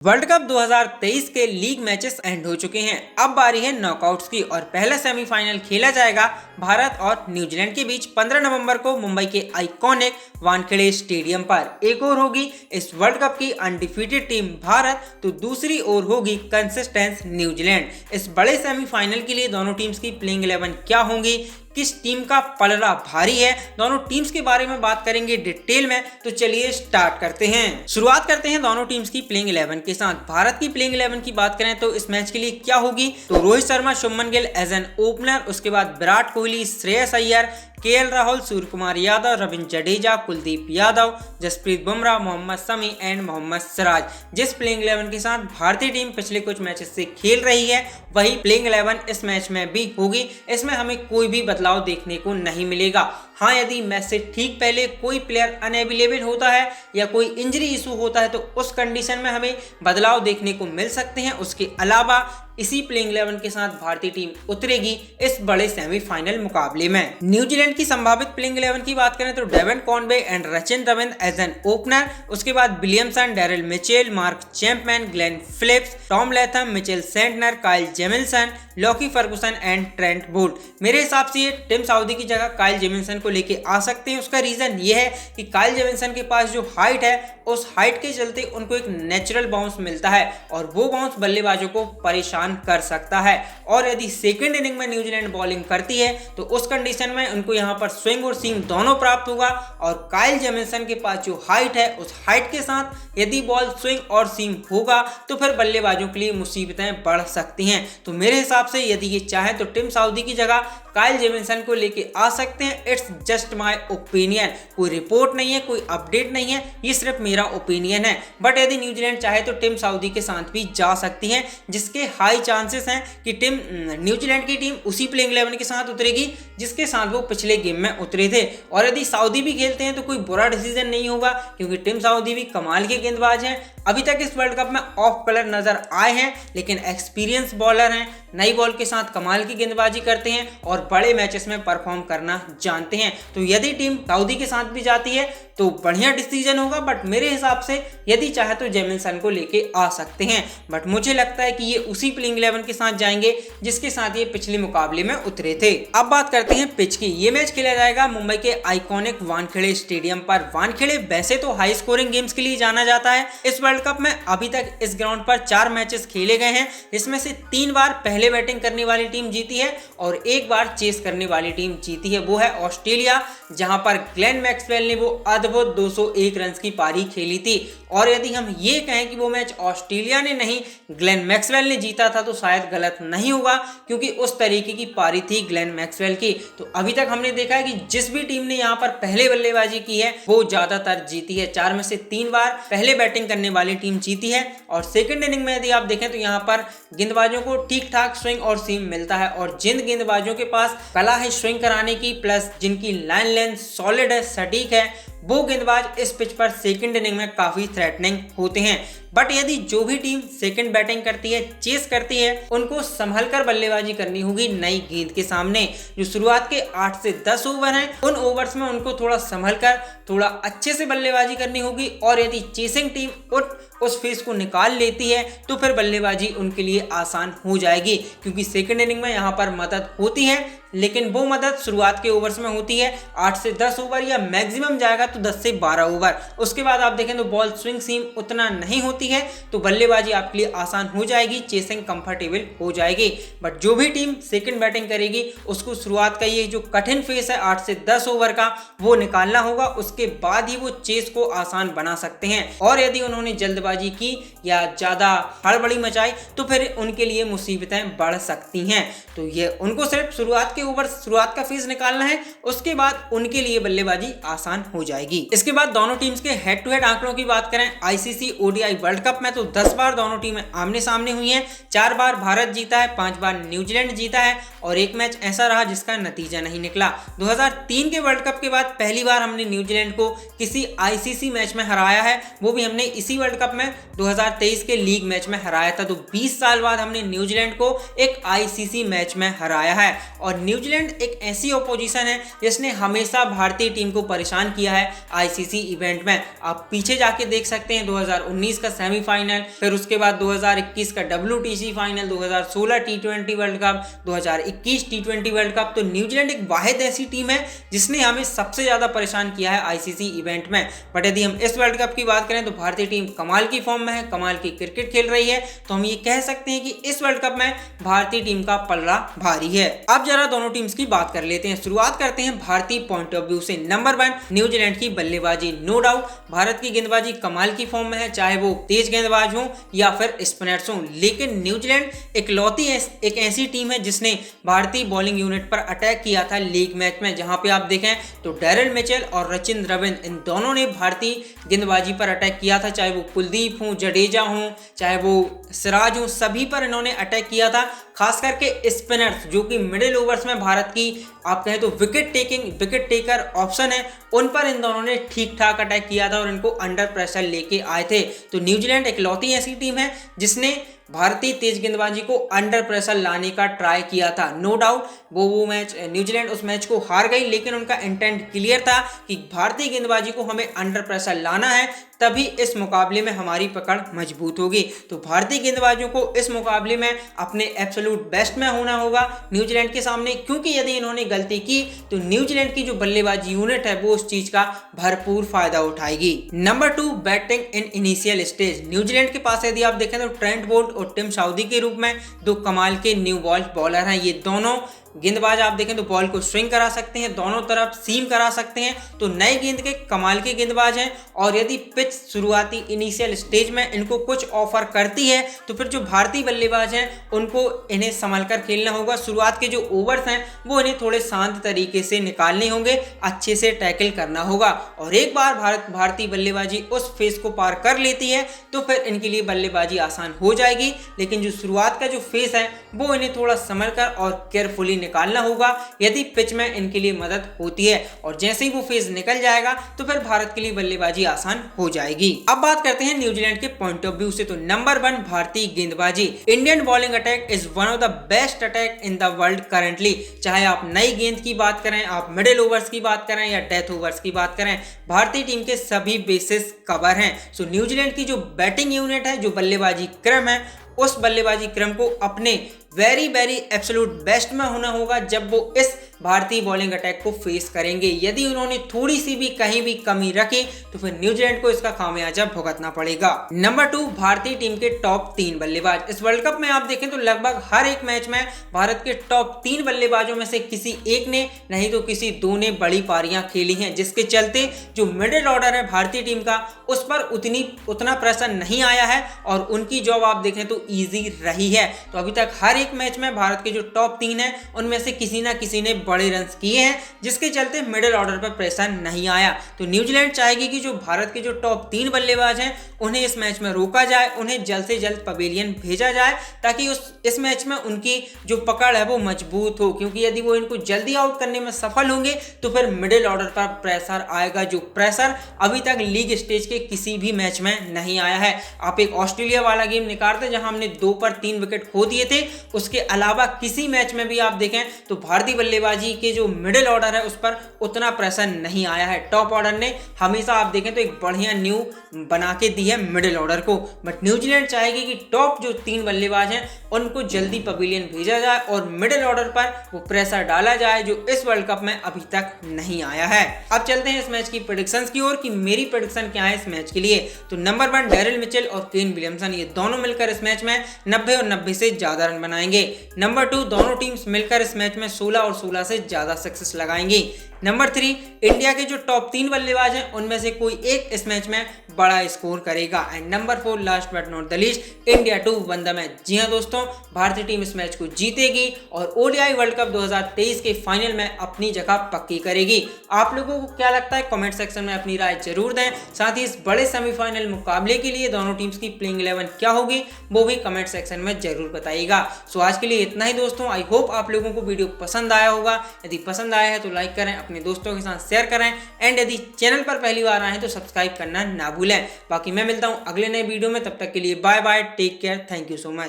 World cup 2023 के league matches and हो चुके हैं। अब बारी है नॉकआउट्स की और पहला सेमीफाइनल खेला जाएगा भारत और न्यूजीलैंड के बीच 15 नवंबर को मुंबई के आइकॉनिक वानखेड़े स्टेडियम पर। एक ओर होगी इस वर्ल्ड कप की अनडिफीटेड टीम भारत, तो दूसरी ओर होगी कंसिस्टेंट न्यूजीलैंड। इस बड़े सेमीफाइनल के लिए दोनों टीम्स की प्लेइंग 11 क्या होंगी, किस टीम का पलड़ा भारी है, दोनों टीम्स के बारे में बात करेंगे डिटेल में। तो चलिए स्टार्ट करते हैं। शुरुआत करते हैं दोनों टीम्स की प्लेइंग 11 के साथ। भारत की प्लेइंग 11 की बात करें तो इस मैच के लिए क्या होगी, तो Rohit Sharma, Shubman Gill as an opener, उसके बाद Virat Kohli, Shreyas Iyer, KL Rahul, Suryakumar Yadav, Ravindra Jadeja, Kuldeep Yadav, Jasprit Bumrah, Mohammed Shami and Mohammed Siraj. जिस प्लेइंग 11 के साथ भारतीय टीम पिछले कुछ मैचेस से खेल रही है, वही प्लेइंग 11 इस मैच में भी होगी। इसमें हमें कोई भी बदलाव देखने को नहीं मिलेगा। हाँ, यदि मैच से ठीक पहले कोई प्लेयर अनअवेलेबल होता है या कोई इंजरी इशू होता है तो उस कंडीशन में हमें बदलाव देखने को मिल सकते हैं। उसके अलावा इसी प्लेइंग 11 के साथ भारतीय टीम उतरेगी इस बड़े सेमीफाइनल मुकाबले में। न्यूजीलैंड की संभावित प्लेइंग 11 की बात करें तो Devon Conway and Rachin Ravindra as an opener, उसके बाद Williamson, Daryl Mitchell, Mark Chapman, Glenn Phillips, Tom Latham, Mitchell Santner, Kyle Jamieson, Lockie Ferguson and Trent Boult. मेरे हिसाब से ये टिम साउदी की जगह काइल जेमिसन को लेके आ सकते हैं। उसका रीजन ये है कि काइल जेमिसन के पास जो हाइट है, उस हाइट के चलते उनको एक नेचुरल बाउंस मिलता है और वो बाउंस बल्लेबाजों को परेशान कर सकता है। और यदि सेकंड इनिंग में न्यूजीलैंड बॉलिंग करती है तो उस कंडीशन में उनको यहां पर स्विंग और सीम दोनों प्राप्त होगा। और काइल जेमिसन के पास जो हाइट है, उस हाइट के साथ यदि बॉल स्विंग और सीम होगा तो फिर बल्लेबाजों के लिए मुसीबतें बढ़ सकती हैं। तो मेरे हिसाब से यदि ये चाहे तो टिम साउदी की जगह काइल जेमिसन को लेके आ सकते हैं। इट्स जस्ट माय ओपिनियन, कोई रिपोर्ट नहीं है, कोई अपडेट नहीं है, ये सिर्फ मेरा ओपिनियन है। बट यदि न्यूजीलैंड चाहे तो टिम साउदी के साथ भी जा सकती है, जिसके हाई चांसेस हैं कि न्यूजीलैंड की टीम उसी प्लेइंग 11 के साथ उतरेगी जिसके साथ वो पिछले गेम में उतरे थे। और यदि साउदी भी खेलते हैं तो कोई बुरा डिसीजन नहीं होगा, क्योंकि टिम साउदी भी कमाल के गेंदबाज हैं। अभी तक इस वर्ल्ड कप में ऑफ कलर नजर आए हैं, लेकिन एक्सपीरियंस बॉलर हैं, नई बॉल के साथ कमाल की गेंदबाजी करते हैं और बड़े मैचेस में परफॉर्म करना जानते हैं। तो यदि टीम साउदी के साथ भी जाती है तो बढ़िया डिसीजन होगा। बट मेरे हिसाब से यदि चाहे तो जेमिसन को लेके आ सकते हैं। बट मुझे लगता है कि ये उसी प्लेइंग 11 के साथ जाएंगे जिसके साथ ये पिछले मुकाबले में उतरे थे। अब बात करते हैं पिच की। ये मैच खेला जाएगा मुंबई के आइकॉनिक वानखेड़े स्टेडियम पर। वानखेड़े वैसे तो हाई स्कोरिंग गेम्स के लिए जाना जाता है। इस वर्ल्ड कप में अभी तक इस ग्राउंड पर 4 मैचेस खेले गए हैं, इसमें से 3 बार पहले बैटिंग करने वाली टीम जीती है और 1 बार चेस करने वाली टीम जीती है। वो है ऑस्ट्रेलिया, जहां पर ग्लेन मैक्सवेल ने वो अद्भुत 201 रन की पारी खेली थी। और यदि हम ये कहें कि वो मैच ऑस्ट्रेलिया ने नहीं ग्लेन मैक्सवेल ने जीता था तो शायद गलत नहीं होगा, क्योंकि उस तरीके की पारी थी ग्लेन मैक्सवेल की। तो अभी तक हमने देखा है कि जिस भी टीम ने यहाँ पर पहले बल्लेबाजी की है वो ज्यादातर जीती है। 4 में से 3 बार पहले बैटिंग करने वाली टीम जीती है। और सेकंड इनिंग में यदि आप देखें तो यहाँ पर गेंदबाजों को ठीक ठाक स्विंग और सीम मिलता है। और जिन गेंदबाजों के पास कला है स्विंग कराने की, प्लस जिनकी लाइन लेंथ सॉलिड है, सटीक है, वो गेंदबाज इस पिच पर सेकंड इनिंग में काफी थ्रेटनिंग होते हैं। बट यदि जो भी टीम सेकंड बैटिंग करती है, चेस करती है, उनको संभल कर बल्लेबाजी करनी होगी नई गेंद के सामने। जो शुरुआत के 8 से 10 ओवर हैं, उन ओवर्स में उनको थोड़ा संभल कर थोड़ा अच्छे से बल्लेबाजी करनी होगी। और यदि चेसिंग टीम उस फेस को निकाल लेती है तो फिर बल्लेबाजी उनके लिए आसान हो जाएगी, क्योंकि सेकंड इनिंग में यहाँ पर मदद होती है, लेकिन वो मदद शुरुआत के ओवर्स में होती है 8 से 10 ओवर या मैक्सिमम जाएगा तो 10 से 12 ओवर। उसके बाद आप देखें तो बॉल स्विंग सीम उतना नहीं होती है, तो बल्लेबाजी आपके लिए आसान हो जाएगी, चेसिंग कंफर्टेबल हो जाएगी। बट जो भी टीम सेकंड बैटिंग करेगी उसको शुरुआत का ये जो कठिन फेस है 8 से 10 ओवर का, वो निकालना होगा। उसके बाद ही वो चेस को आसान बना सकते हैं। और यदि उन्होंने जल्दबाजी की या ज्यादा हड़बड़ी मचाई तो फिर उनके लिए मुसीबतें बढ़ सकती हैं। तो ये उनको सिर्फ शुरुआत ओवर शुरुआत का फेज निकालना है, उसके बाद उनके लिए बल्लेबाजी आसान हो जाएगी। इसके बाद दोनों टीम्स के हेड टू हेड आंकड़ों की बात करें आईसीसी ओडीआई वर्ल्ड कप में तो 10 बार दोनों टीमें आमने सामने हुई हैं। 4 बार भारत जीता है, 5 बार न्यूजीलैंड जीता है और एक मैच ऐसा रहा जिसका नतीजा नहीं निकला। 2003 के वर्ल्ड कप के बाद पहली बार हमने न्यूजीलैंड को किसी आईसीसी मैच में हराया है, वो भी हमने इसी वर्ल्ड कप में 2023 के लीग मैच में हराया था। तो 20 साल बाद हमने न्यूजीलैंड को एक आईसीसी मैच में हराया है। और न्यूजीलैंड एक ऐसी ओपोजिशन है जिसने हमेशा भारतीय टीम को परेशान किया है आईसीसी इवेंट में। आप पीछे जाके देख सकते हैं 2019 का सेमीफाइनल, फिर उसके बाद 2021 का WTC final, 2016 T20 world cup, 2021 T20 world cup. तो न्यूजीलैंड एक वाहिद ऐसी टीम है जिसने हमें सबसे ज्यादा परेशान किया है ICC इवेंट में। बट यदि हम इस वर्ल्ड कप की बात करें तो भारतीय टीम कमाल की फॉर्म में है, कमाल की क्रिकेट खेल रही है। तो हम ये कह सकते हैं कि इस वर्ल्ड कप में भारतीय टीम का पलड़ा भारी है। अब जरा दोनों टीम्स की बात कर लेते हैं। शुरुआत करते हैं भारतीय पॉइंट ऑफ व्यू से। नंबर 1 न्यूजीलैंड की बल्लेबाजी। नो डाउट भारत की गेंदबाजी कमाल की फॉर्म में है, चाहे वो तेज गेंदबाज हो या फिर स्पिनर्स हो। लेकिन न्यूजीलैंड इकलौती एक ऐसी टीम है जिसने भारतीय बॉलिंग यूनिट पर अटैक किया था लीग मैच में, जहां पे आप देखें तो डैरेल मिचेल और रचिन रविंद्र इन दोनों ने भारतीय गेंदबाजी पर अटैक किया था। चाहे वो कुलदीप हो, जडेजा हो, चाहे वो सिराज हो, सभी पर इन्होंने अटैक किया था। खास करके स्पिनर्स जो कि मिडिल ओवर्स में भारत की आप कहें तो विकेट टेकर ऑप्शन है, उन पर इन दोनों ने ठीक ठाक अटैक किया था और इनको अंडर प्रेशर लेके आए थे। तो न्यूजीलैंड इकलौती ऐसी टीम है जिसने भारतीय तेज गेंदबाजी को अंडर प्रेशर लाने का ट्राई किया था। नो डाउट वो मैच न्यूजीलैंड उस मैच को हार गई, लेकिन उनका इंटेंट क्लियर था कि भारतीय गेंदबाजी को हमें अंडर प्रेशर लाना है, तभी इस मुकाबले में हमारी पकड़ मजबूत होगी। तो भारतीय गेंदबाजों को इस मुकाबले में अपने एब्सोल्यूट बेस्ट में होना होगा न्यूजीलैंड के सामने, क्योंकि यदि इन्होंने गलती की तो न्यूजीलैंड की जो बल्लेबाजी यूनिट है वो उस चीज का भरपूर फायदा उठाएगी। Number 2 batting in initial stage. New Zealand के पास यदि आप देखें तो ट्रेंट बोल्ट और टिम साउदी के रूप में दो कमाल के न्यू बॉल बॉलर हैं। ये दोनों गेंदबाज आप देखें तो बॉल को स्विंग करा सकते हैं, दोनों तरफ सीम करा सकते हैं। तो नए गेंद के कमाल के गेंदबाज हैं और यदि पिच शुरुआती इनिशियल स्टेज में इनको कुछ ऑफर करती है तो फिर जो भारतीय बल्लेबाज हैं उनको इन्हें संभल कर खेलना होगा। शुरुआत के जो ओवर्स हैं वो इन्हें थोड़े शांत तरीके से निकालने होंगे, अच्छे से टैकल करना होगा। और एक बार भारतीय बल्लेबाजी उस फेज को पार कर लेती है तो फिर इनके लिए बल्लेबाजी आसान हो जाएगी। लेकिन जो शुरुआत का जो फेज है वो इन्हें थोड़ा संभल कर और केयरफुली निकालना होगा, यदि पिच में इनके लिए मदद होती है। और जैसे ही वो फेज निकल जाएगा तो फिर भारत के लिए बल्लेबाजी आसान हो जाएगी। अब बात करते हैं न्यूजीलैंड के पॉइंट ऑफ व्यू से। तो नंबर 1 भारतीय गेंदबाजी। Indian bowling attack is one of the best attack in the world currently. चाहे आप नई गेंद की बात करें, आप मिडिल ओवर्स की बात करें या डेथ ओवर्स की बात करें, भारतीय टीम के सभी बेसिस कवर हैं। सो न्यूजीलैंड की जो बैटिंग यूनिट है, जो बल्लेबाजी क्रम है, उस बल्लेबाजी क्रम को अपने वेरी एब्सोल्यूट बेस्ट में होना होगा जब वो इस भारतीय बॉलिंग अटैक को फेस करेंगे। यदि उन्होंने थोड़ी सी भी कहीं भी कमी रखी तो फिर न्यूजीलैंड को इसका खामियाजा भुगतना पड़ेगा। नंबर 2 भारतीय टीम के टॉप 3 बल्लेबाज। इस वर्ल्ड कप में आप देखें तो लगभग हर एक मैच में भारत के टॉप 3 बल्लेबाजों में से किसी एक ने नहीं तो किसी दो ने बड़ी पारियां खेली हैं, जिसके चलते जो मिडिल ऑर्डर है भारतीय टीम का उस पर उतना प्रेशर नहीं आया है और उनकी जॉब आप देखें तो ईजी रही है। तो अभी तक हर एक मैच में भारत के जो टॉप 3 हैं उनमें से किसी ना किसी ने बड़े रन्स किए हैं, जिसके चलते मिडिल ऑर्डर पर प्रेशर नहीं आया। तो न्यूजीलैंड चाहेगी कि जो भारत के जो टॉप 3 बल्लेबाज हैं उन्हें इस मैच में रोका जाए, उन्हें जल्द से जल्द पवेलियन भेजा जाए, ताकि इस मैच में उनकी जो पकड़ है वो मजबूत हो। क्योंकि यदि वो इनको जल्दी आउट करने में सफल होंगे तो फिर मिडिल ऑर्डर पर प्रेशर आएगा, जो प्रेशर अभी तक लीग स्टेज के किसी भी मैच में नहीं आया है। आप एक ऑस्ट्रेलिया वाला गेम निकालते जहां हमने 2 पर 3 विकेट खो दिए थे, उसके अलावा किसी मैच में भी आप देखें तो भारतीय बल्लेबाजी के जो मिडिल ऑर्डर है उस पर उतना प्रेशर नहीं आया है। टॉप ऑर्डर ने हमेशा आप देखें तो एक बढ़िया न्यू बना के दी है मिडिल ऑर्डर को। बट न्यूजीलैंड चाहेगी कि टॉप जो 3 बल्लेबाज हैं उनको जल्दी पवेलियन भेजा जाए और मिडिल ऑर्डर पर वो प्रेशर डाला जाए, जो इस वर्ल्ड कप में अभी तक नहीं आया है। अब चलते हैं इस मैच की प्रेडिक्शंस की ओर कि मेरी प्रेडिक्शन क्या है इस मैच के लिए। तो नंबर 1 डैरेल मिचेल और केन विलियमसन, ये दोनों मिलकर इस मैच में 90 और 90 से ज्यादा रन बनाएंगे। नंबर 2 दोनों टीम्स मिलकर इस मैच में 16 और 16 से ज्यादा सक्सेस लगाएंगी। नंबर 3 इंडिया के जो टॉप 3 बल्लेबाज हैं उनमें से कोई एक इस मैच में बड़ा स्कोर करेगा। And number 4 last but not the least India to won the match. जी हां दोस्तों, भारतीय टीम इस मैच को जीतेगी और ओडीआई वर्ल्ड कप 2023 के फाइनल में अपनी जगह पक्की करेगी। आप लोगों को क्या लगता है कमेंट सेक्शन में अपनी राय जरूर दें। साथ ही इस बड़े सेमीफाइनल मुकाबले के लिए दोनों टीम्स की प्लेइंग 11 क्या होगी वो भी कमेंट सेक्शन में जरूर बताइएगा। सो आज के लिए इतना ही दोस्तों। आई होप आप लोगों को वीडियो पसंद आया होगा। यदि पसंद आया है तो लाइक करें, अपने दोस्तों के साथ शेयर करें एंड यदि चैनल पर पहली बार आए हैं तो सब्सक्राइब करना ना भूलें। बाकी मैं मिलता हूं अगले नए वीडियो में, तब तक के लिए bye bye, take care, thank you so much.